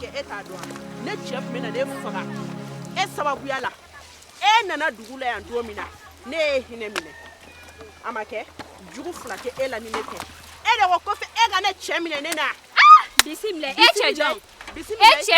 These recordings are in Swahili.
kɛ e t'a dɔn ne cɛ tun bɛ na ne faga e sababuya la e nana dugu la yan don min na ne ye hinɛ minɛ a ma kɛ jugu fila kɛ e la ni ne tɛ e de ko kɔfɛ e ka ne cɛ minɛ ne na bisimila e cɛ jɔn e cɛ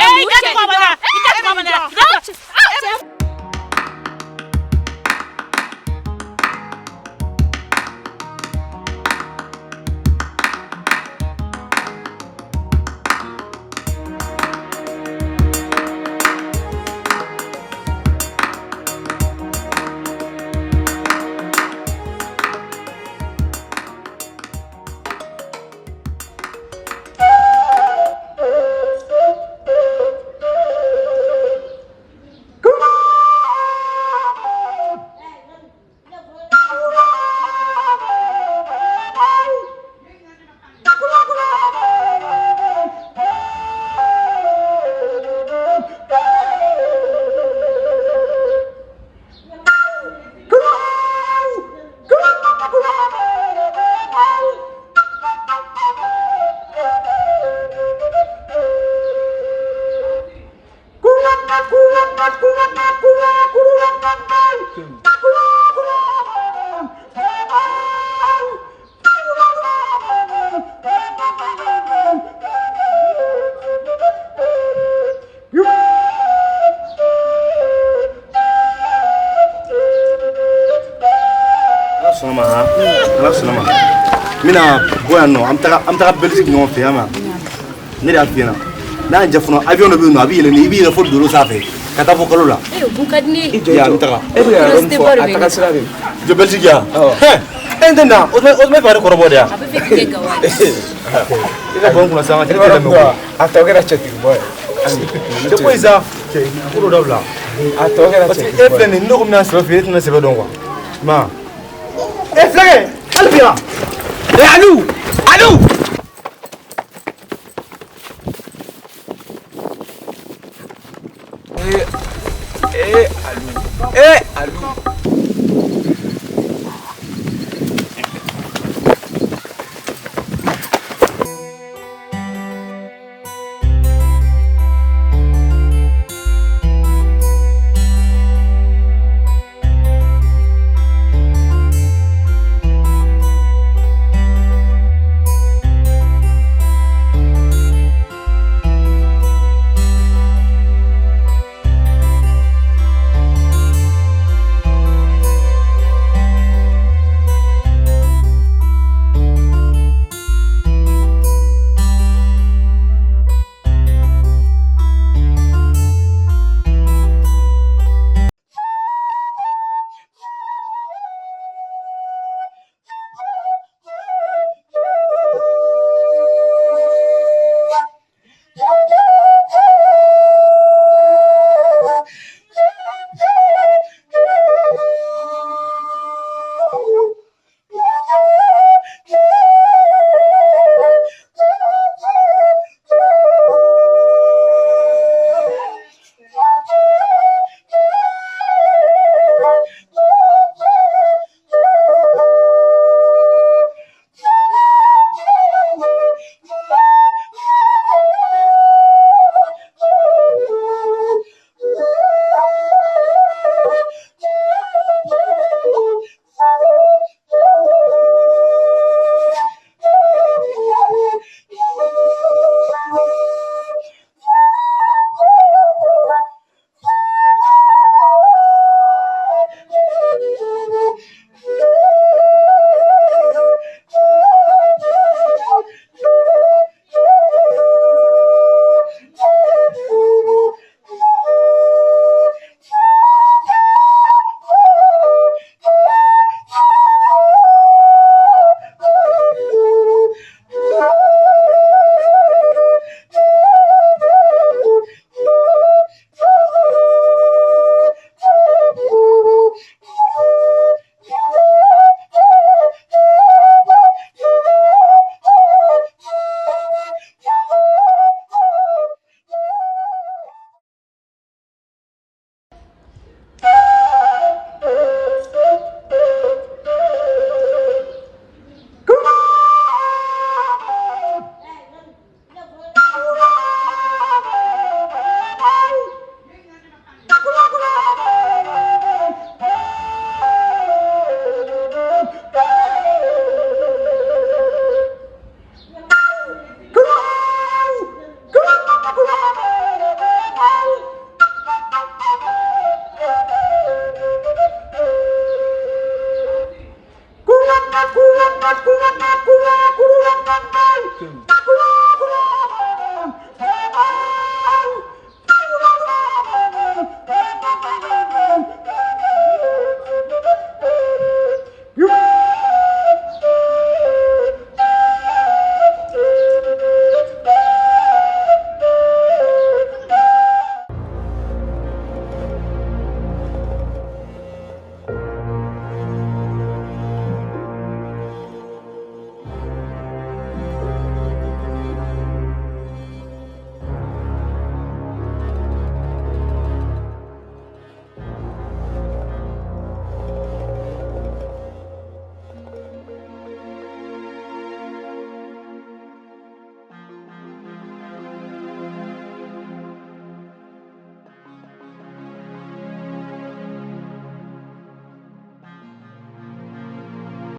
Mina boyan no am taga Belgique ñoo fi ama ne da fi na na jafuno avion do bi no abi yele ni bi fo dolo safe kata fo kolo la bu kadni ya am taga e bi ron fo ataka sira be je Belgique ya he entenda o me pare korobo dia abe fe ke gawa ila bon kuna sama tele tele mo atogera cheti boy de ko isa kuro dabla atogera cheti e plane ndo ko na so fi tuna se don kwa ma e flage albia Alou! Alou! Alou! Ato.